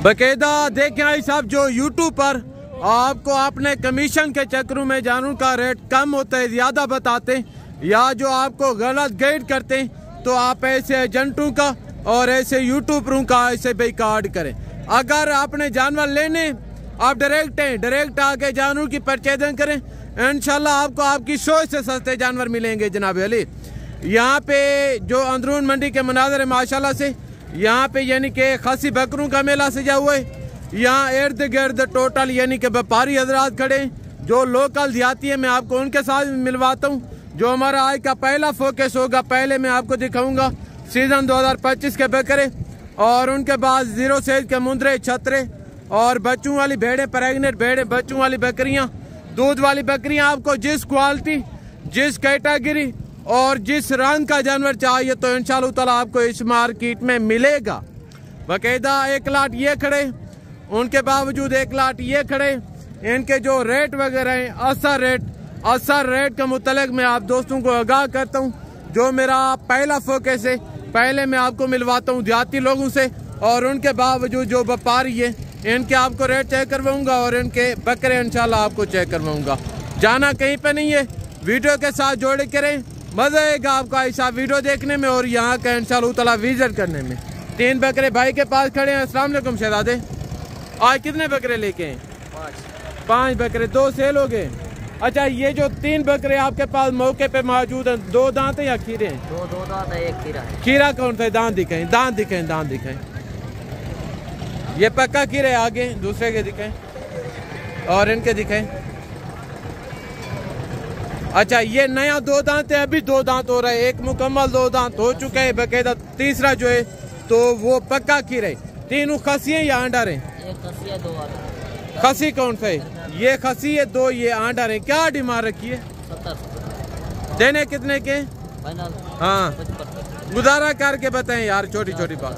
बकायदा देखें भाई साहब, जो यूट्यूब पर आपको अपने कमीशन के चक्करों में जानवर का रेट कम होता है, ज्यादा बताते या जो आपको गलत गाइड करते हैं, तो आप ऐसे एजेंटों का और ऐसे यूट्यूबरों का ऐसे बेकार्ड करें। अगर आपने जानवर लेने, आप डायरेक्ट आके जानवर की परचेजिंग करें, इंशाल्लाह आपको आपकी सोच से सस्ते जानवर मिलेंगे। जनाब अली, यहाँ पे जो अंदरून मंडी के मनाजर है माशाल्लाह से, यहाँ पे यानी कि खासी बकरों का मेला सजा हुआ है। यहाँ इर्द गिर्द टोटल यानी कि व्यापारी हजरात खड़े हैं, जो लोकल देहाती है, मैं आपको उनके साथ मिलवाता हूँ। जो हमारा आज का पहला फोकस होगा, पहले मैं आपको दिखाऊंगा सीजन 2025 के बकरे, और उनके बाद 0 साइज के मुंदरे, छतरे और बच्चों वाली भेड़ें, प्रेगनेंट भेड़ें, बच्चों वाली बकरियां, दूध वाली बकरियां। आपको जिस क्वालिटी, जिस कैटेगरी और जिस रंग का जानवर चाहिए तो इंशाअल्लाह ताला आपको इस मार्केट में मिलेगा। बाकायदा एक लाट ये खड़े, उनके बावजूद एक लाट ये खड़े, इनके जो रेट वगैरह हैं, असर रेट के मुतल्लिक मैं आप दोस्तों को आगाह करता हूँ। जो मेरा पहला फोकस है, पहले मैं आपको मिलवाता हूँ देहाती लोगों से, और उनके बावजूद जो व्यापारी है, इनके आपको रेट चेक करवाऊंगा और इनके बकरे इंशाल्लाह आपको चेक करवाऊंगा। जाना कहीं पे नहीं है, वीडियो के साथ जोड़े करें, मजा आएगा आपको ऐसा वीडियो देखने में और यहाँ का इंशाल्लाह ताला विजिट करने में। 3 बकरे भाई के पास खड़े हैं। अस्सलाम वालेकुम शहजादे, आज कितने बकरे लेके हैं? 5 बकरे। 2 सेल हो गए। अच्छा, ये जो 3 बकरे आपके पास मौके पे मौजूद हैं, 2 दांत हैं या खीरे हैं? 2 दांत है, 1 खीरा है। खीरा कौन सा? दांत दिखाएं, दांत दिखाएं। ये पक्का खीरा है, आगे दूसरे के दिखाएं और इनके दिखाएं। अच्छा, ये नया 2 दांत है, अभी 2 दांत हो रहा है, एक मुकम्मल 2 दांत हो चुका है बकायदा। तीसरा जो है तो वो पक्का खीरा है। तीनों खसी है या आंडर है? एक खसी है, 2 आंडर। खसी कौन सा है? ये खसी है, 2 ये आंडर है। क्या डिमांड रखी है? 70। देने कितने के? फाइनल। हाँ, गुजारा करके बताएं यार, छोटी छोटी बात।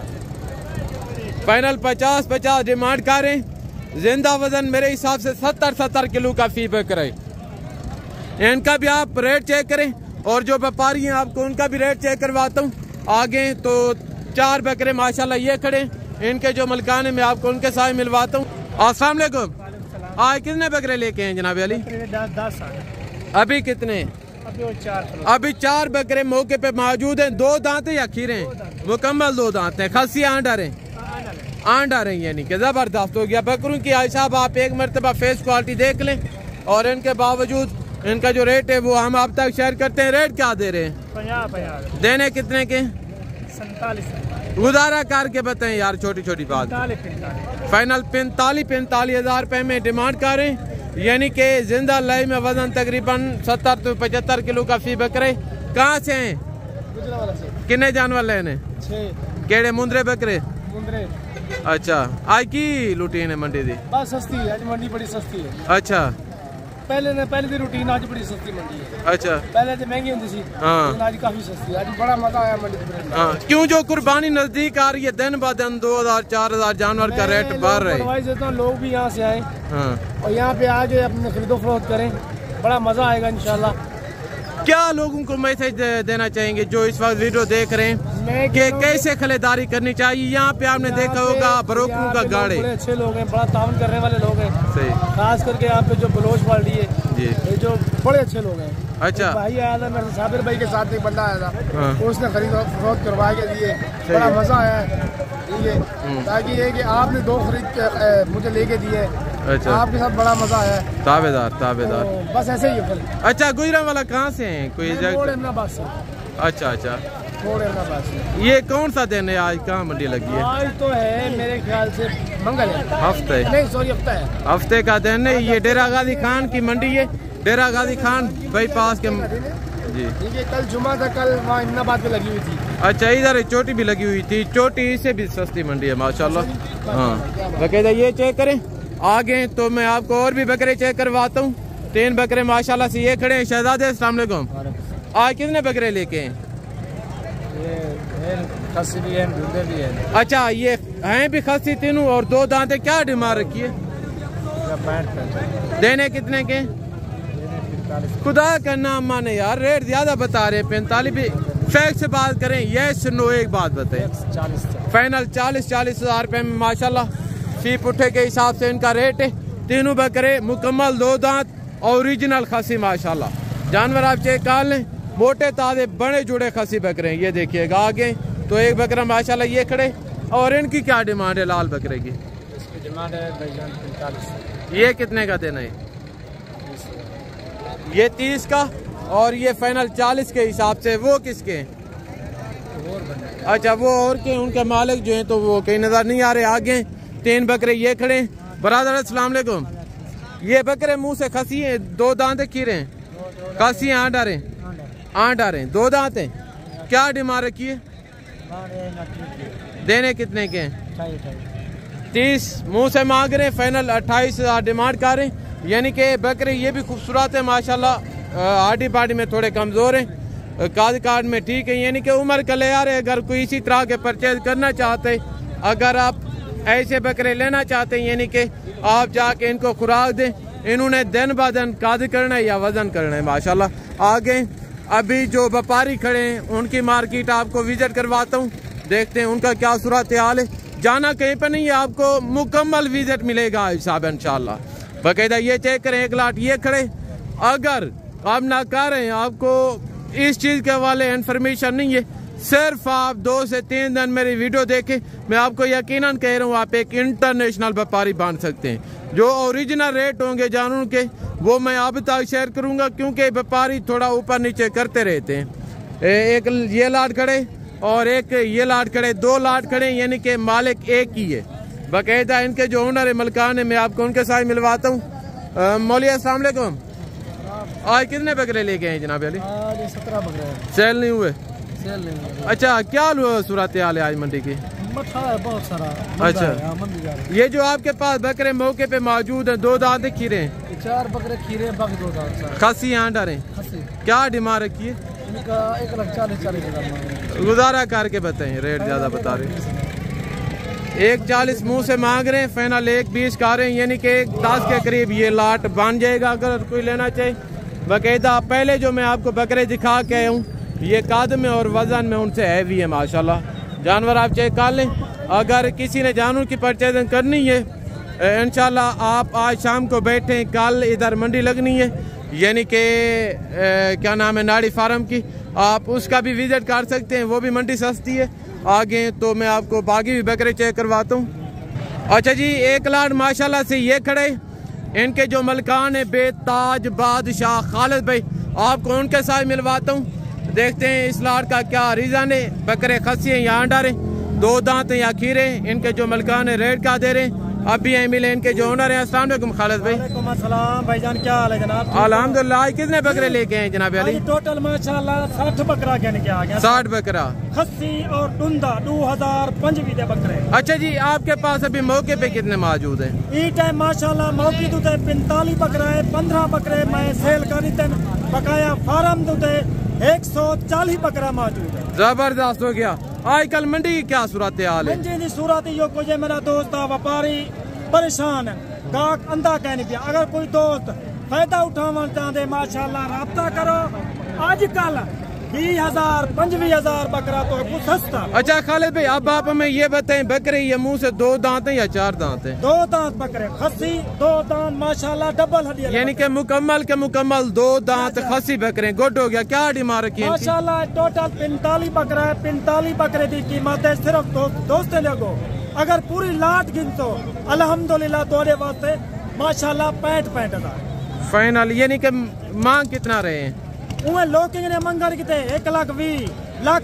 फाइनल 50 डिमांड कर रहे हैं। जिंदा वजन मेरे हिसाब से 70 किलो का फी बकरा है। इनका भी आप रेट चेक करें, और जो व्यापारी हैं आपको उनका भी रेट चेक करवाता हूँ। आगे तो 4 बकरे माशाल्लाह ये खड़े, इनके जो मलकान है मैं आपको उनके साथ मिलवाता हूँ। अस्सलाम वालेकुम, आज कितने बकरे लेके हैं जनाब अली? 10। अभी कितने? अभी 4 बकरे मौके पे मौजूद हैं। 2 दांत या खीरे हैं? मुकम्मल 2 दांत हैं। खसी आंडर हैं, आंडर हैं, यानी कि जबरदस्त हो गया बकरों की। आई साहब आप एक मरतबा फेस क्वालिटी देख लें, और इनके बावजूद इनका जो रेट है वो हम आप तक शेयर करते हैं। रेट क्या दे रहे हैं? 50। देने कितने के? 47। गुजारा करके बताएं यार, छोटी छोटी बात। 45। फाइनल 45 हज़ार रुपए में डिमांड कर रहे हैं, यानी कि जिंदा लाई में वजन तकरीबन 70 से 75 किलो का फी बकरे। कहाँ से हैं? कितने जानवर लेने? 6। केड़े मुंदरे बकरे? मुंदरे। अच्छा, आज की रूटीन है मंडी दी? बस सस्ती है, आज मंडी बड़ी सस्ती है। अच्छा, पहले दी रूटीन आज बड़ी सस्ती मंडी है। अच्छा, पहले तो महंगी होती थी, लेकिन आज काफी सस्ती है। आज बड़ा मजा आया मंडी में। हाँ, क्यों? जो कुर्बानी नजदीक आ रही है, दिन ब दिन 2000-4000 जानवर का रेट बढ़ रहा है। एडवाइस देता हूँ लोग भी यहाँ से आए, हाँ, और यहाँ पे आके अपने खरीदो फरोख्त करें, बड़ा मजा आएगा इंशाल्लाह। क्या लोगों को मैसेज देना चाहेंगे जो इस वक्त वीडियो देख रहे हैं कि कैसे खरीदारी करनी चाहिए? यहाँ पे आपने देखा होगा ब्रोकरों का गाड़े, बड़े अच्छे लोग हैं, बड़ा तावन करने वाले लोग हैं। सही, खास करके यहाँ पे जो बलोच वाली है जी, ये जो बड़े अच्छे लोग हैं। अच्छा, भाई आया था मेरे साबिर भाई के साथ, एक बंदा आया था, हाँ, उसने खरीद फरोख्त करवा के दिए, बड़ा मजा आया है। ठीक है, ताकि ये कि आपने 2 खरीद मुझे लेके दिए, अच्छा, आपके साथ बड़ा मजा आया है। ताबेदार। तो बस ऐसे ही है फिर। अच्छा, गुजरा वाला कहाँ से हैं? कोई जगह? अच्छा, ये कौन सा दिन है आज? कहाँ मंडी लगी है? आज तो है मेरे ख्याल से मंगल है, हफ्ते? नहीं सॉरी हफ्ता है, हफ्ते का दिन है। ये डेरा गाजी खान की मंडी है, डेरा गाजी खान बाईपास के जी। ठीक है, कल जुमा था, कल वहाँ इमनाबाद पे लगी हुई थी। अच्छा, इधर चोटी भी लगी हुई थी। चोटी से भी सस्ती मंडी है माशाल्लाह। हाँ, बकायदा ये चेक करें। आगे तो मैं आपको और भी बकरे चेक करवाता हूँ। 3 बकरे माशाल्लाह से ये खड़े हैं। शहजादे अस्सलाम वालेकुम, आज कितने बकरे लेके हैं? खसी भी है, दूधे भी है। अच्छा, ये हैं भी खसी तीनों, और 2 दांते। क्या डिमांड रखी है? देने कितने के? खुदा का नाम माने यार, रेट ज्यादा बता रहे हैं। 45 भी फैक्ट से बात करें, यस नो एक बात बताएं। 40। फाइनल 40 हज़ार रुपए में माशाल्लाह सी पुट्ठे के हिसाब से इनका रेट है। तीनों बकरे मुकम्मल 2 दांत ओरिजिनल खसी माशाल्लाह। जानवर आप चेक कर लें, मोटे ताजे बड़े जुड़े खसी बकरे हैं। ये देखिएगा आगे तो एक बकरा माशाल्लाह ये खड़े। और इनकी क्या डिमांड है लाल बकरे की? इसकी डिमांड है 45। ये कितने का देना है? ये 30 का और ये फाइनल 40 के हिसाब से। वो किसके हैं? अच्छा वो और के उनके मालिक जो हैं तो वो कहीं नजर नहीं आ रहे। आगे 3 बकरे ये खड़े। बरादर अस्सलाम वालेकुम। ये बकरे मुंह से खसी हैं, 2 दांत खीरे हैं, खसी आठ आ रहे, 2 दांत हैं। क्या डिमांड रखी है? देने कितने के हैं? 30 मुंह से मांग रहे हैं, फाइनल 28,000 डिमांड कर रहे हैं। यानी कि बकरे ये भी खूबसूरत है माशाल्लाह। हाडी पार्टी में थोड़े कमजोर हैं, काज कार्ड में ठीक है। यानी कि उम्र का ले आ रहे। अगर कोई इसी तरह के परचेज करना चाहते, अगर आप ऐसे बकरे लेना चाहते हैं, यानी कि आप जाके इनको खुराक दें, इन्होंने दिन ब दिन काज करना है या वजन करना है माशाल्लाह। आगे अभी जो व्यापारी खड़े हैं उनकी मार्केट आपको विजिट करवाता हूँ, देखते हैं उनका क्या सूरत हाल है। जाना कहीं पर नहीं है, आपको मुकम्मल विजिट मिलेगा हिसाब इंशाल्लाह। बाकायदा ये चेक करें, 1 लाट ये खड़े। अगर आप ना कर रहे हैं, आपको इस चीज के वाले इंफॉर्मेशन नहीं है, सिर्फ आप 2 से 3 दिन मेरी वीडियो देखें, मैं आपको यकीनन कह रहा हूँ आप एक इंटरनेशनल व्यापारी बन सकते हैं। जो ओरिजिनल रेट होंगे जानवर के वो मैं आप तक शेयर करूंगा, क्योंकि व्यापारी थोड़ा ऊपर नीचे करते रहते हैं। एक ये लाट खड़े और एक ये लाट खड़े, 2 लाट खड़े, यानी कि मालिक एक ही है। बाकायदा इनके जो ओनर है मलकान है, मैं आपको उनके साथ मिलवाता हूँ। मौलिया अस्सलाम वालेकुम। आज कितने बकरे लेके आए जनाब अली? 17 बकरे। सेल नहीं हुए? सेल नहीं हुए। अच्छा क्या सूरत हाल है आज मंडी की? है बहुत सारा। अच्छा ये जो आपके पास बकरे मौके पे मौजूद है, 2 दांत खीरे हैं? 4 बकरे खीरे, बाकी 2 दांत खसी यहाँ डरे। क्या डिमांड रखी है? इनका 1,40,000 गुजारा करके बताएं, रेट ज्यादा बता रहे। 1,40 मुंह से मांग रहे हैं, फाइनल 1,20 का रहे हैं, यानी कि 10 के करीब ये लाट बन जाएगा अगर कोई लेना चाहे। बाकायदा पहले जो मैं आपको बकरे दिखा के आया हूँ, ये कद में और वजन में उनसे हैवी है माशाल्लाह। जानवर आप चेक कर लें। अगर किसी ने जानवर की परचेजिंग करनी है इंशाल्लाह आप आज शाम को बैठे, कल इधर मंडी लगनी है, यानी कि क्या नाम है नाड़ी फार्म की, आप उसका भी विजिट कर सकते हैं, वो भी मंडी सस्ती है। आगे तो मैं आपको बाकी भी बकरे चेक करवाता हूँ। अच्छा जी 1 लाट माशाल्लाह से ये खड़े, इनके जो मलकान है बेताज बादशाह खालिद भाई, आपको उनके साथ मिलवाता हूँ। देखते हैं इस लाट का क्या रीजन है। बकरे खसी हैं यहाँ डारे, 2 दांत या खीरे, इनके जो मलकान है रेट का दे रहे हैं। अभी यहीं मिले इनके जो ओनर हैं। अस्सलाम वालेकुम खालिद भाई। वालेकुम अस्सलाम भाईजान, क्या हाल है जनाब? अल्हम्दुलिल्लाह। कितने बकरे लेके आए जनाब अली? टोटल माशाल्लाह 60 बकरा कहने के आ गया। 60 बकरा खस्सी और टुंदा 2025 बकरे। अच्छा जी आपके पास अभी मौके पे कितने मौजूद हैं? ई टाइम माशाल्लाह मौके तो 45 बकरा है, 15 बकरे मैं सेल करी थे। बकाया फार्म तो 140 बकरा मौजूद है। जबरदस्त हो गया। आजकल मंडी की क्या सूरत हाल है? मंडी की सूरत यो कुछ है, मेरा दोस्त व्यापारी परेशान है, गाहक अंधा कहने पिया। अगर कोई दोस्त फायदा उठाना चाहते माशाल्लाह राब्ता करो। आजकल 20,000 25,000 बकरा तो कुछ सस्ता। अच्छा खालिद भाई अब आप हमें ये बताएं, बकरे ये मुंह से 2 दांत हैं या 4 दांत हैं? 2 दांत बकरे खसी, 2 दांत माशाल्लाह डबल हड्डी, यानी कि मुकम्मल के मुकम्मल 2 दांत खसी बकरे। गुड हो गया। क्या डिमांड रखी है? माशाल्लाह टोटल 45 बकरा है। 45 बकरे की कीमत है सिर्फ दोस्त लोगो। अगर पूरी लाट गिन तो अल्हम्दुलिल्लाह तोड़े वास्ते माशाल्लाह 65,000 फाइनल। यानी कि मांग कितना रहे हैं? लोग ने मंगल कितने 1,20,00,000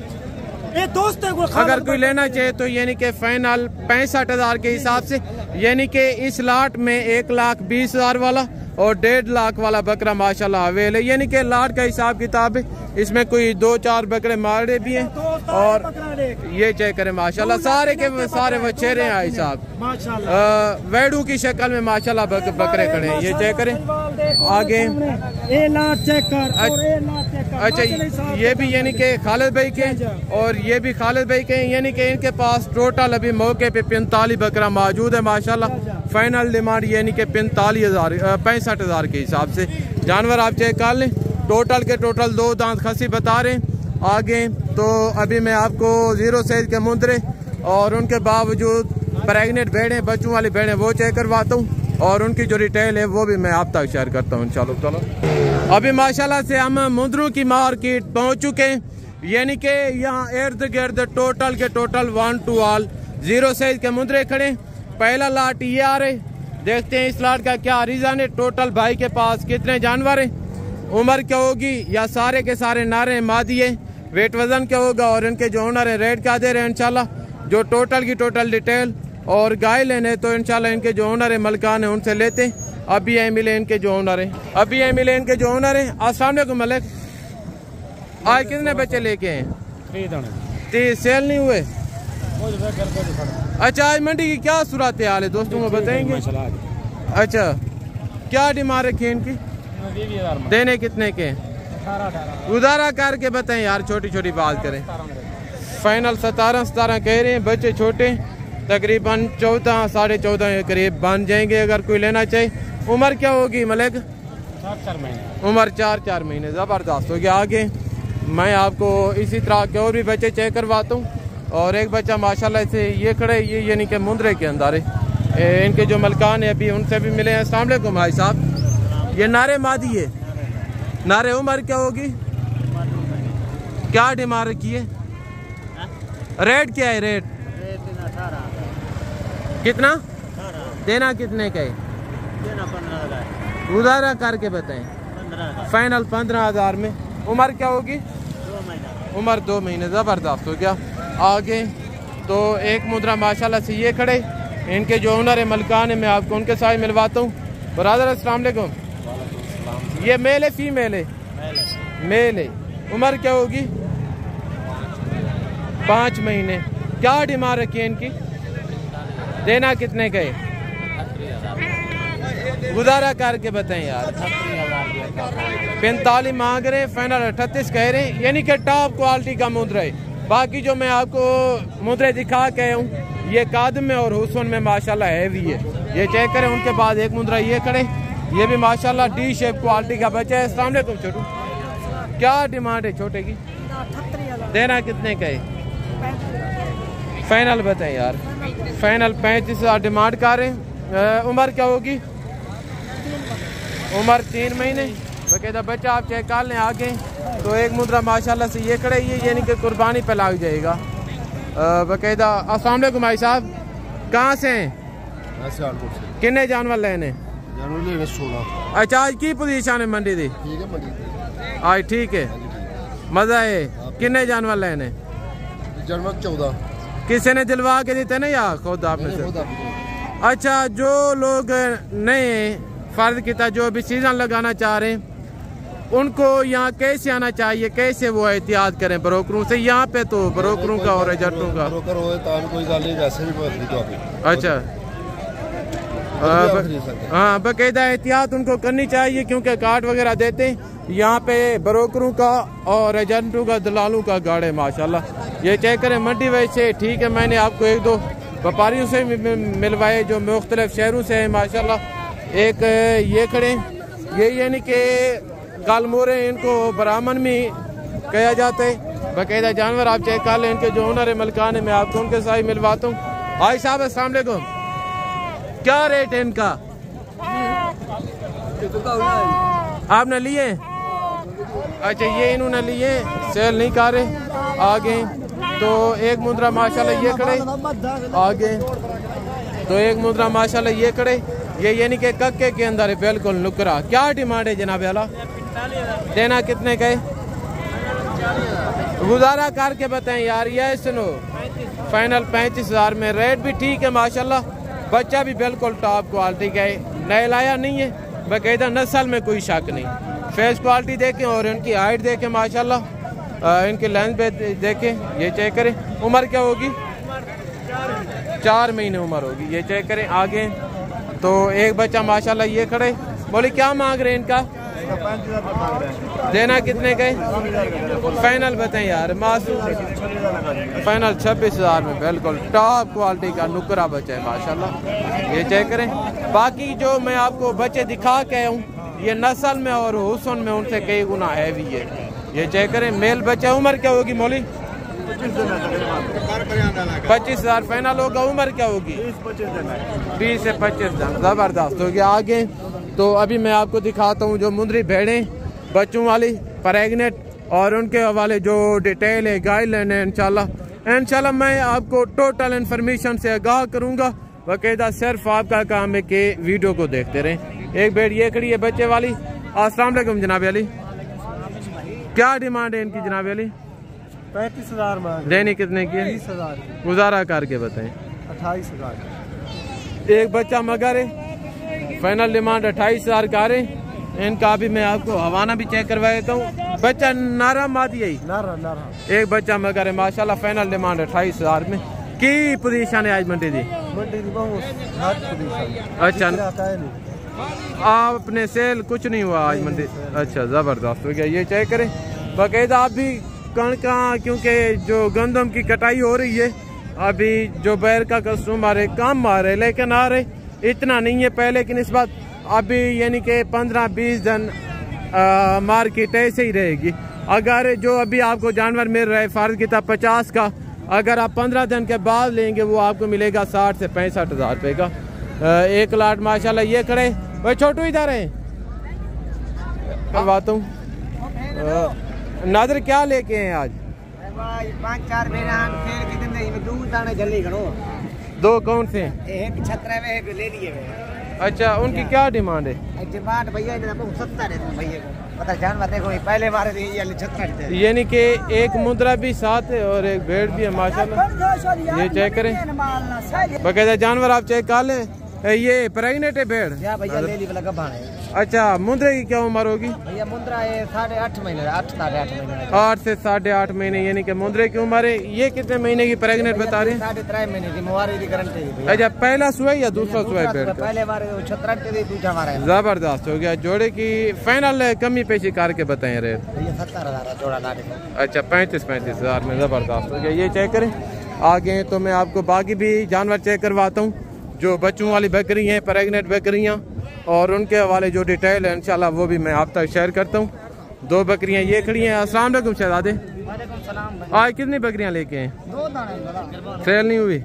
ये दोस्त है। अगर कोई लेना चाहे तो यानी कि फाइनल 65,000 के हिसाब से, यानी कि इस लाट में 1,20,000 वाला और 1.5 लाख वाला बकरा माशाल्लाह अवेल है। यानी कि लाट का हिसाब किताब है, इसमें कोई 2-4 बकरे मारे भी हैं। और ये चेक करें माशाल्लाह सारे के सारे बछेरे हैं साहब माशाल्लाह, वेडू की शक्ल में माशाल्लाह बकरे खड़े हैं। ये चेक करें आगे। अच्छा ये भी यानी कि खालिद भाई के और ये भी खालिद भाई के, यानी कि इनके पास टोटल अभी मौके पे 45 बकरा मौजूद है माशाल्लाह। फाइनल डिमांड यानी कि 65,000 के हिसाब से। जानवर आप चेक कर लें, टोटल के टोटल 2 दांत खसी बता रहे हैं। आगे तो अभी मैं आपको 0 साइज के मुंदरे और उनके बावजूद प्रेगनेंट भेड़े, बच्चों वाली भेड़े वो चेक करवाता हूँ और उनकी जो डिटेल है वो भी मैं आप तक शेयर करता हूँ इंशाल्लाह। चलो अभी माशाल्लाह से हम मुंद्रू की मार्केट पहुँच चुके हैं, यानी कि यहाँ इर्द गिर्द टोटल के टोटल 1 to all 0 साइज के मुंद्रे खड़े। पहला लाट ये आ रहे, देखते हैं इस लाट का क्या रीज़न है। टोटल भाई के पास कितने जानवर हैं, उम्र क्या होगी, या सारे के सारे नारे मादी है, वेट वजन क्या होगा और इनके जो ओनर है रेट क्या दे रहे हैं इंशाल्लाह। जो टोटल की टोटल डिटेल और गाय लेने तो इंशाल्लाह इनके जो ओनर है मलकान है उनसे लेते हैं। अभी यही मिले इनके जो ओनर है, अभी यही मिले इनके जो ओनर है। अस्सलाम वालेकुम मलिक, आज कितने बच्चे लेके हैं? 3 सेल नहीं हुए? अच्छा, आज मंडी की क्या सूरत हाल है दोस्तों को बताएंगे? अच्छा, क्या डिमांड रखी है इनकी? देने कितने के? उधारा करके बताएं यार, छोटी छोटी बात करें। फाइनल 17 कह रहे हैं, बच्चे छोटे तकरीबन 14 साढ़े 14 के करीब बन जाएंगे अगर कोई लेना चाहिए। उम्र क्या होगी मलिक? 4 महीने। उम्र 4 महीने, ज़बरदस्त हो गया। आगे मैं आपको इसी तरह के और भी बच्चे चेक करवाता हूँ। और एक बच्चा माशाल्लाह से ये खड़े, ये यानी कि मुंद्रे के अंदर है। इनके जो मलकान है अभी उनसे भी मिले हैं। अस्सलाम वालेकुम भाई साहब, ये नारे मादी है, नारे उम्र क्या होगी, क्या डिमांड रखी है, रेट क्या है? रेट कितना देना, कितने का है? उधारा करके बताएं। फाइनल 15,000 में। उम्र क्या होगी? 2 महीने। उम्र 2 महीने, ज़बरदस्त हो गया। आगे तो एक मुद्रा माशाल्लाह से ये खड़े, इनके जो ओनर है मलकान है, मैं आपको उनके साथ मिलवाता हूँ। ब्रदर अस्सलाम वालेकुम, ये मेल है फीमेल है? मेल है। उम्र क्या होगी? 5 महीने। क्या डिमांड रखी है इनकी? देना कितने का है? गुजारा करके बताएं यार। 45 मांग रहे हैं, फाइनल 38 कह रहे हैं, यानी कि टॉप क्वालिटी का मुद्रा है। बाकी जो मैं आपको मुद्रे दिखा के हूँ, ये कादम में और हुस्न में माशाल्लाह हैवी है, ये चेक करें। उनके बाद एक मुद्रा ये खड़े, ये भी माशाल्लाह डी शेप क्वालिटी का बच्चा है। अस्सलाम वालेकुम छोटू, क्या डिमांड है छोटे की? देना कितने का है? फाइनल बताएं यार। फाइनल 35,000 डिमांड कर रहे हैं। उम्र क्या होगी? उम्र 3 महीने। बकायदा बच्चा आप चेक कर लें। आगे तो एक मुद्रा माशाल्लाह से ये खड़े, ये यानी कि कुर्बानी पे लग जाएगा बकायदा। अस्सलाम वालेकुम भाई साहब, कहाँ से हैं? कितने जानवर लेने? अच्छा, आज की पोजीशन है मंडी दी? आज ठीक है, मजा है। कितने जानवर लेने? 14। किसी ने दिलवा के देते ना या खुद आपने से? अच्छा, जो लोग नए फर्ज किया, जो भी सीजन लगाना चाह रहे हैं, उनको यहाँ कैसे आना चाहिए, कैसे वो एहतियात करें ब्रोकरों से? यहाँ पे तो ब्रोकरों का और एजेंटों का ब्रोकर होए तां कोई गल नहीं, वैसे भी बदली तो आप। अच्छा, हाँ, बाकायदा एहतियात उनको करनी चाहिए क्योंकि कार्ड वगैरह देते हैं यहाँ पे ब्रोकरों का और एजेंटों का, दलालों का गाड़ है माशाल्लाह। ये चेक करें मंडी वैसे ठीक है। मैंने आपको 1-2 व्यापारियों से मिलवाए जो मुख्तलिफ शहरों से हैं माशाल्लाह। एक ये खड़े, ये यानी कि गालमोरे, इनको ब्राह्मण में कहा जाता है। बाकायदा जानवर आप चेक कर लें। इनके जो ओनर है मलकान है, मैं आपको उनके साथ मिलवाता हूँ। भाई साहब अस्सलाम वालेकुम, क्या रेट है इनका? आपने लिए? अच्छा, ये इन्होंने लिए, सेल नहीं कर रहे। आगे तो एक मुद्रा माशाल्लाह ये खड़े, आगे तो एक मुद्रा माशाल्लाह ये खड़े, ये यानी कि कक्के के अंदर है बिल्कुल नुकरा। क्या डिमांड है जनाब आला? देना कितने का है? गुजारा करके बताएं यार। ये सुनो, फाइनल 35,000 में। रेट भी ठीक है माशाल्लाह, बच्चा भी बिल्कुल टॉप क्वालिटी का है, नया लाया नहीं है, बाकायदा नस्ल में कोई शक नहीं। फेस क्वालिटी देखें और इनकी हाइट देखें माशाल्लाह, इनके लेंथ पे देखें, ये चेक करें। उम्र क्या होगी? 4 महीने उम्र होगी, ये चेक करें। आगे तो एक बच्चा माशाल्लाह ये खड़े, बोले क्या मांग रहे हैं इनका? देना कितने का? फाइनल बताएं यार मासूम। फाइनल 26,000 में बिल्कुल टॉप क्वालिटी का नुकरा बच्चा है माशाल्लाह, ये चेक करें। बाकी जो मैं आपको बच्चे दिखा के हूँ, ये नस्ल में और हुस्न में उनसे कई गुना हैवी है, ये चेक करें। मेल बच्चा, उम्र क्या होगी मौली? 25,000 फाइनल होगा। उम्र क्या होगी? 20 से 25 दिन। जबरदस्त हो गया। आगे तो अभी मैं आपको दिखाता हूँ जो मुंदरी भेड़ें बच्चों वाली प्रेग्नेंट और उनके हवाले जो डिटेल है गाइडलाइन है इंशाल्लाह मैं आपको टोटल इन्फॉर्मेशन से आगाह करूँगा। बाकायदा सिर्फ आपका काम है कि वीडियो को देखते रहें। एक भेड़ ये खड़ी है बच्चे वाली। अस्सलाम वालेकुम जनाब अली, क्या डिमांड है इनकी जनाब अली? 35,000 देनी कितने की है? 30,000 गुजारा करके बताएं। 28,000 एक बच्चा मगर है। फाइनल डिमांड 28,000 का है। इनका भी मैं आपको हवाना भी चेक करवा देता हूँ। बच्चा नारा मादी यही नारा एक बच्चा मगर है माशाल्लाह। फाइनल डिमांड 28,000 में। की पोजीशन है आज मंडी दी? अच्छा आपने सेल कुछ नहीं हुआ आज मंडी? अच्छा जबरदस्त हो गया। ये चेक करें बाकायदा। आप भी कणका क्योंकि जो गंदम की कटाई हो रही है अभी जो बैर का कस्टमर है कम आ रहे लेकिन आ रहे इतना नहीं है पहले की निस्बत। अभी यानी कि 15-20 दिन मार्केट ऐसे ही रहेगी। अगर जो अभी आपको जानवर मिल रहा है फर्ज की 50 का, अगर आप 15 दिन के बाद लेंगे वो आपको मिलेगा 60 से 65,000 रुपये का एक लाट माशाल्लाह। ये खड़े भाई छोटू इधर है करवाता हूँ। नादर क्या लेके हैं आज? 5-4 दो कौन से? एक छतरा में एक ले लिए। अच्छा उनकी क्या डिमांड है? डिमांड भैया 70 भैया पता जानवर देखो पहले मारे थे यानी कि एक मुद्रा भी साथ है और एक भेड़ भी है माशाल्लाह। ये चेक करें बाकायदा जानवर आप चेक कर लें। ये प्रेग्नेंट है भेड़? भैया ले ली वाला गब्बान है। अच्छा मुंद्रे की क्या उम्र होगी? भैया मुंद्रा है 8.5 महीने 8 महीने 8 से 8.5 महीने यानी कि मुंद्रे की उम्र है। ये कितने महीने की प्रेग्नेंट बता रहे हैं? 3.5 महीने की मुबारक की गारंटी है। अच्छा पहला सुई या दूसरा सुई भेड़? पहले बार 36 दूसरा बार है। जबरदस्त हो गया। जोड़े की फाइनल कमी पेशी करके बताएं रेट? भैया 70,000 जोड़ा लाने। अच्छा 35,000 में जबरदस्त हो गया। ये चेक करें। आगे तो मैं आपको बाकी भी जानवर चेक करवाता हूँ जो बच्चों वाली बकरी हैं प्रेग्नेंट बकरियां और उनके हवाले जो डिटेल है इंशाल्लाह वो भी मैं आप तक शेयर करता हूँ। 2 बकरियां ये खड़ी हैं। अस्सलाम वालेकुम शहजादे, आज कितनी बकरियां लेके हैं? 2 दाने। सेल नहीं हुई?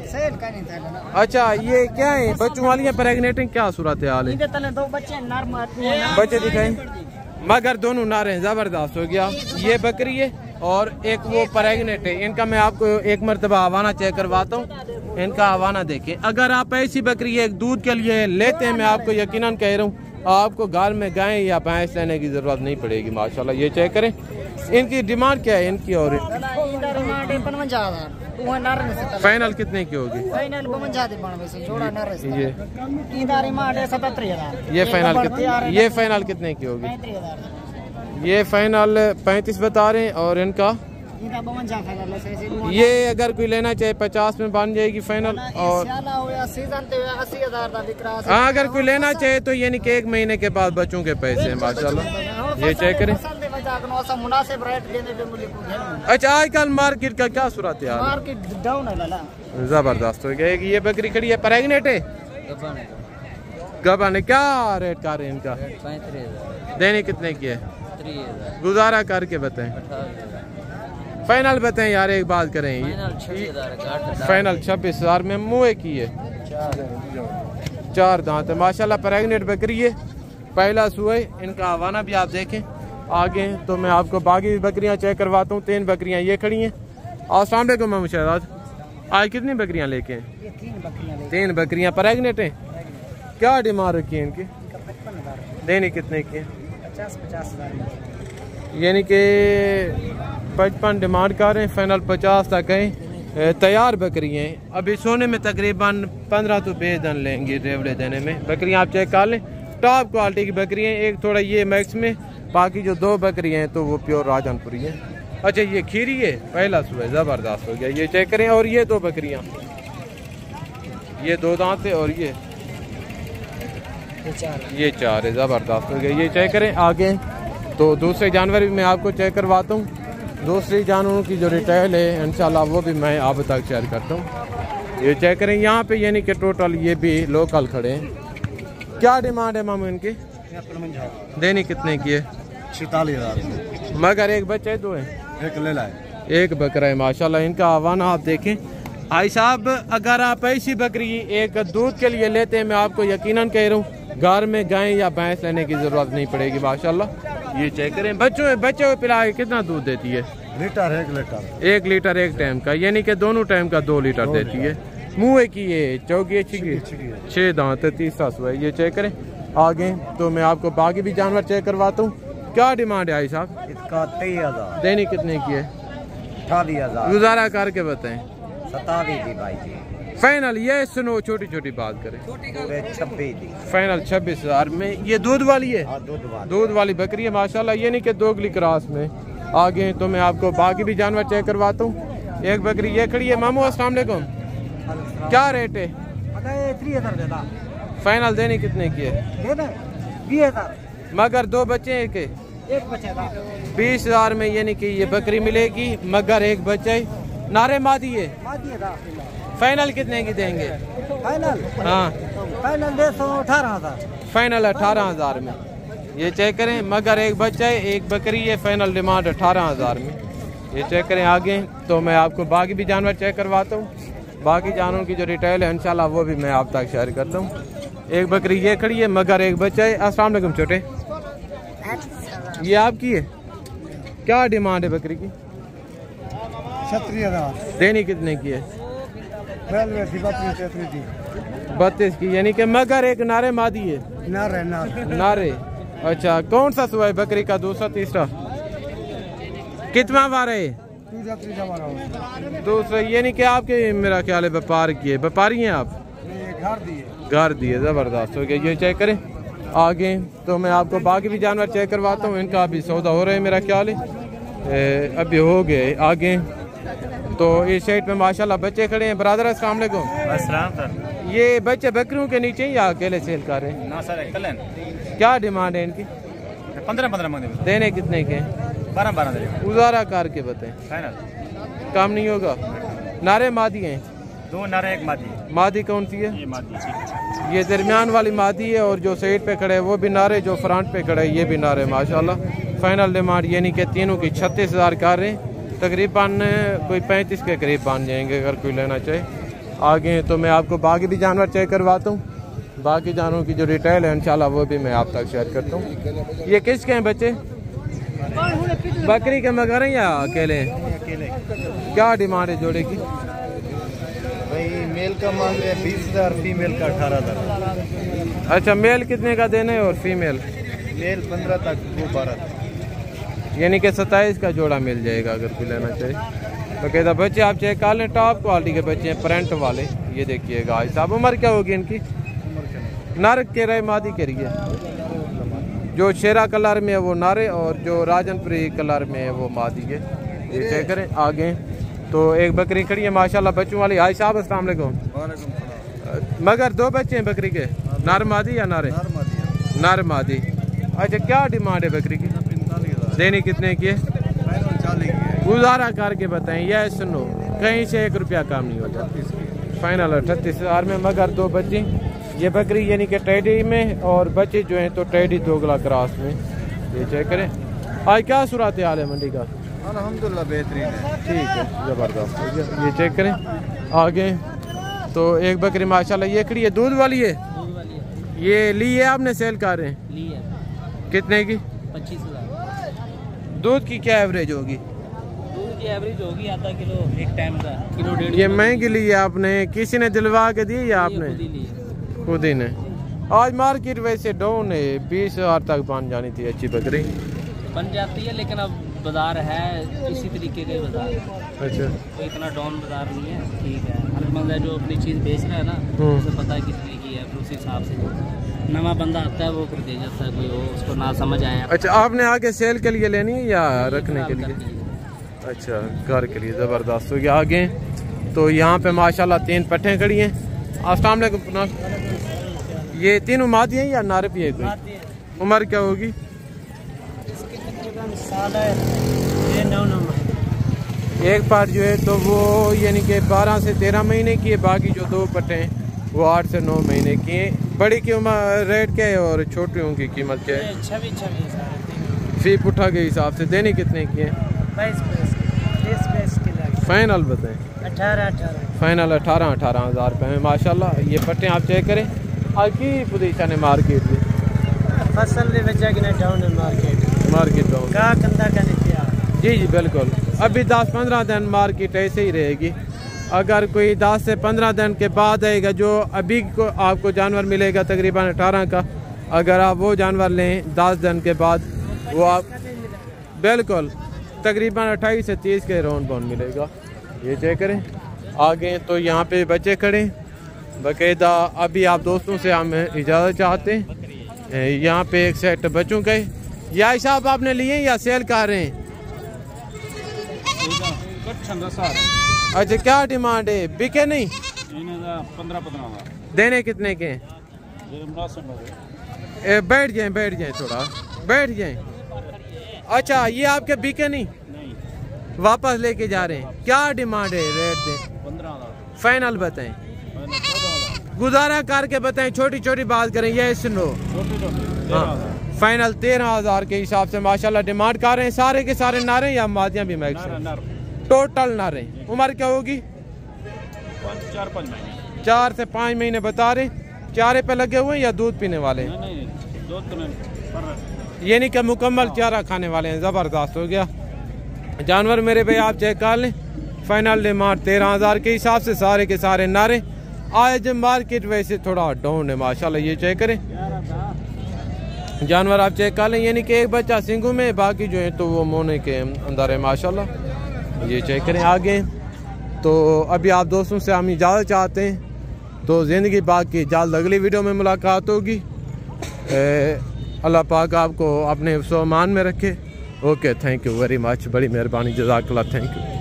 सेल का नहीं था। अच्छा ये क्या है बच्चों वाली है प्रेग्नेंट? क्या सूरत हाल है? 2 बच्चे बच्चे दिखाएं मगर दोनों नारे हैं। जबरदस्त हो गया। ये बकरी है और एक वो प्रेग्नेंट है। इनका मैं आपको एक मरतबा हवाना चेक करवाता हूँ। इनका हवाना देखें। अगर आप ऐसी बकरी एक दूध के लिए लेते हैं मैं आपको यकीनन कह रहा हूँ आपको घर में गाय या भैंस लेने की जरूरत नहीं पड़ेगी माशाल्लाह। ये चेक करें। इनकी डिमांड क्या है इनकी? और फाइनल कितने की होगी? ये फाइनल कितने की होगी? ये फाइनल 35 बता रहे हैं और इनका ये अगर कोई लेना चाहे 50 में बन जाएगी फाइनल। और हाँ अगर कोई लेना चाहे तो यानी कि 1 महीने के बाद बच्चों के पैसे हैं माशाल्लाह। ये चेक करें। अच्छा आजकल मार्केट का क्या सूरत है? जबरदस्त हो गया। ये बकरी खड़ी है प्रेग्नेंट है गबन है। क्या रेट कर रहे हैं इनका? 35,000 देने कितने की है? 3,000 गुजारा करके बताएं। फाइनल बताएं यार एक बात करें। फाइनल 26,000 में मुँह की है। 4 दांत है माशाल्लाह। प्रेग्नेंट बकरी है पहला सुई। इनका हवाना भी आप देखें। आगे तो मैं आपको बाकी भी बकरियां चेक करवाता हूँ। 3 बकरियां ये खड़ी हैं। अस्सलाम वालेकुम मोहम्मद शहजाद, आज कितनी बकरियां लेके हैं? 3 बकरियां प्रेग्नेंट हैं। क्या डिमांड रखी है इनकी? देने कितने की है? 50,000 यानी कि 55 डिमांड कर रहे हैं। फाइनल 50 तक है। तैयार बकरी हैं। अभी सोने में तकरीबन 15 तो 20 दिन लेंगे रेवड़े देने में। बकरियां आप चेक कर लें टॉप क्वालिटी की बकरी हैं। एक थोड़ा ये मैक्स में, बाकी जो 2 बकरी हैं तो वो प्योर राजनपुरी हैं। अच्छा ये खीरी है पहला सुबह जबरदस्त हो गया। ये चेक करें। और ये 2 बकरियां ये 2 दांत है और ये 4 है जबरदस्त हो गया। ये चेक करें। आगे तो दूसरे जानवर भी मैं आपको चेक करवाता हूँ। दूसरी जानवरों की जो डिटेल है इंशाल्लाह वो भी मैं आप तक शेयर करता हूँ। ये चेक करें। यहाँ पे यानी कि टोटल ये भी लोकल खड़े हैं। क्या डिमांड है मामू इनकी? देनी कितने की है? 46,000 मगर एक बच्चे 2 है। एक ले लाए। एक बकरा है माशाल्लाह। इनका आवाना आप देखें भाई साहब। अगर आप ऐसी बकरी एक दूध के लिए लेते हैं, मैं आपको यकीनन कह रहा हूँ घर में गाय या भैंस लेने की जरूरत नहीं पड़ेगी माशाल्लाह। ये चेक करें, बच्चों को पिला के कितना दूध देती है? लीटर 1 लीटर एक टाइम का, यानी कि दोनों टाइम का 2 लीटर देती है। मुँह की ये चौकी अच्छी की 6 दांत 30 है। ये चेक करें आगे। तो मैं आपको बाकी भी जानवर चेक करवाता हूँ। क्या डिमांड है भाई साहब? इसका 23,000। देनी कितने की है? 28,000। गुजारा करके बताएं। 27 दी भाई जी। फाइनल ये सुनो, छोटी छोटी बात करें। 26 दी। फाइनल 26,000 में। ये दूध वाली है? दूध वाली बकरी है माशाल्लाह, ये नहीं कि दोगली क्रॉस में। आगे तो मैं आपको बाकी भी जानवर चेक करवाता हूँ। एक बकरी ये खड़ी है। मामू अस्सलाम वालेकुम, क्या रेट है? 30,000 फाइनल देनी कितने की है? 20,000। मगर 2 बच्चे हैं के? एक बचेगा। 20,000 में यानी कि ये बकरी मिलेगी, मगर एक बच्चा है। नारे मादी है। फाइनल कितने की देंगे? फाइनल? हाँ फाइनल 18,000। फाइनल 18,000 में। ये चेक करें, मगर एक बच्चा है, एक बकरी है। फाइनल डिमांड 18,000 में। ये चेक करें आगे। तो मैं आपको बाकी भी जानवर चेक करवाता हूँ। बाकी जानवरों की जो डिटेल है इंशाल्लाह वो भी मैं आप तक शेयर करता हूँ। एक बकरी ये खड़ी है, मगर एक बच्चा है। अस्सलाम वालेकुम छोटे, ये आपकी है? क्या डिमांड है बकरी की? 36,000। देनी कितने की है? 32 की, यानी कि मगर एक नारे मादी है। नारे अच्छा। कौन सा सुबह बकरी का? दूसरा तीसरा? कितना बार है? दूसरा, यानी कि आपके मेरा ख्याल है व्यापार की है। व्यापारी हैं आप? घर दिए। जबरदस्त हो गया। ये चेक करें आगे। तो मैं आपको बाकी भी जानवर चेक करवाता हूँ। इनका अभी सौदा हो रहा है मेरा ख्याल है, अभी हो गए आगे। तो इस साइड पे माशाल्लाह बच्चे खड़े हैं। ब्रदर अस्सलाम वालेकुम। सर ये बच्चे बकरियों के नीचे या अकेले सेल कर रहे हैं? ना सर, क्या डिमांड है इनकी? 15 मांगते। देने कितने के? 12 देगा। गुजारा करके बताएं। फाइनल काम नहीं होगा। नारे मादी हैं? 2 नारे 1 मादी। मादी कौन सी है? ये मादी। ये दरमियान वाली मादी है, और जो साइड पे खड़े है वो भी नारे, जो फ्रंट पे खड़े है ये भी नारे माशाल्लाह। फाइनल डिमांड यानी कि तीनों की 36,000 कर रहे हैं। तकरीबन कोई 35 के करीब बन जाएंगे अगर कोई लेना चाहे आगे। तो मैं आपको बाकी भी जानवर चेक करवाता हूँ। बाकी जानवरों की जो डिटेल है इंशाल्लाह वो भी मैं आप तक शेयर करता हूँ। ये किसके हैं बच्चे? बकरी के मगर हैं या अकेले? क्या डिमांड है जोड़े की? भाई मेल का मांग रहे 20,000, फीमेल का 18,000। अच्छा, मेल कितने का देना है और फीमेल? मेल 15 तक, वो 12 तक, यानी कि 27 का जोड़ा मिल जाएगा अगर कोई लेना चाहे। तो कहता बच्चे आप चेक कर लें, टॉप क्वालिटी के बच्चे हैं, प्रिंट वाले। ये देखिएगा भाई साहब। उम्र क्या होगी इनकी? नर के रहे मादी के रही है। जो शेरा कलर में है वो नारे, और जो राजनपुरी कलर में है वो मादी है। ये चेक करें आगे। तो एक बकरी खड़ी है माशाल्लाह बच्चों वाली। भाई साहब अस्सलाम वालेकुम। मगर 2 बच्चे हैं बकरी के, नर मादी या नारे? नर मादी। अच्छा, क्या डिमांड है बकरी की? देनी कितने की है? गुजारा करके बताएं। यह सुनो, कहीं से 1 रुपया कम नहीं होता। फाइनल 38,000 में, मगर 2 बच्चे। ये बकरी यानी कि टेडी में, और बच्चे जो हैं तो टेडी दोगला क्रॉस में। ये चेक करें। आज क्या सूरत हाल है मंडी का? अल्हम्दुलिल्लाह बेहतरीन है। ठीक है, जबरदस्त। ये चेक करें आगे। तो एक बकरी माशाल्लाह ये खड़ी है, दूध वाली है। ये ली है आपने, सेल कर रहे हैं? ली है। कितने की? 25,000। दूध की क्या एवरेज होगी? दूध की एवरेज होगी आधा किलो एक टाइम का, किलो 1.5। ये महंगी ली है आपने? किसी ने दिलवा के दी या आपने? खुद ही ने। आज मार्केट वैसे डाउन है, 20,000 तक बन जानी थी अच्छी बकरी। बन जाती है, लेकिन अब बाजार है इसी तरीके के बाजार। अच्छा, कोई इतना डाउन बाजार नहीं है, ठीक है। हर बंदा जो अपनी चीज़ बेच रहा है ना, उसे पता है कितने की है, फिर उस हिसाब से नवा बंदा आता है वो कर दे जाता है, कोई हो उसको ना समझ आया। अच्छा, आपने आगे सेल के लिए लेनी है या रखने के लिए? अच्छा, घर के लिए। ज़बरदस्त हो गया आगे। तो यहाँ पे माशाल्लाह 3 पट्ठें खड़ी हैं। अस्सलाम वालेकुम। ये तीनों मादी हैं या नारे भी है कोई? उम्र क्या होगी? एक पार्ट जो है तो वो यानी कि 12 से 13 महीने की है, बाकी जो 2 पट्टे हैं वो 8 से 9 महीने की हैं। बड़ी की उम्र रेट क्या है और छोटियों की कीमत क्या है? 26 फी पुट्ठा के हिसाब से। देनी कितने की है? 22 फाइनल बताएं। 18 फाइनल 18,000 रुपये में माशाल्लाह। ये पट्टे आप चेक करें। की पोजीशन है मार्केट में? फसल में बचा कि नहीं डाउन है मार्केट डाउन का कंधा का नहीं किया। जी जी बिल्कुल। अभी 10-15 दिन मार्केट ऐसे ही रहेगी। अगर कोई 10 से 15 दिन के बाद आएगा, जो अभी को आपको जानवर मिलेगा तकरीबन 18 का, अगर आप वो जानवर लें 10 दिन के बाद वो आप बिल्कुल तकरीबन 28 से 30 के राउंड बाउंड मिलेगा। ये चेक करें। आगे तो यहाँ पे बच्चे खड़े बाकायदा। अभी आप दोस्तों से हम इजाज़त चाहते हैं। यहाँ पे एक सेट बच्चों का या साहब आपने लिए या सेल कर रहे हैं? अच्छा क्या डिमांड है? बिके नहीं? 15-15 देने कितने के? बैठ जाएं थोड़ा बैठ जाएं। अच्छा ये आपके बिके नहीं, वापस लेके जा रहे हैं? क्या डिमांड है? रेट दें। 15,000 फाइनल बताएं, गुजारा करके बताएं, छोटी छोटी बात करें। ये सुनो, हाँ फाइनल 13,000 के हिसाब से माशाल्लाह डिमांड कर रहे हैं। सारे के सारे नारे या मादियाँ भी मैक्सिमम? टोटल नारे। उम्र क्या होगी? 4 से 5 महीने बता रहे। चारे पे लगे हुए हैं या दूध पीने वाले हैं? ये नहीं कि मुकम्मल चारा खाने वाले हैं। ज़बरदस्त हो गया जानवर मेरे भाई, आप चेक कर लें। फाइनल डिमांड 13,000 के हिसाब से सारे के सारे नारे। आज मार्केट वैसे थोड़ा डाउन है माशाल्लाह। ये चेक करें जानवर, आप चेक कर लें। यानी कि एक बच्चा सिंगू में, बाकी जो है तो वो मोने के अंदर है माशाल्लाह। ये चेक करें आगे। तो अभी आप दोस्तों से हम इजाज़त चाहते हैं। तो ज़िंदगी बाकी जल्द अगली वीडियो में मुलाकात होगी। अल्लाह पाक आपको अपने सामान में रखे। Okay, thank you very much, बड़ी मेहरबानी, जज़ाकल्लाह, थैंक यू।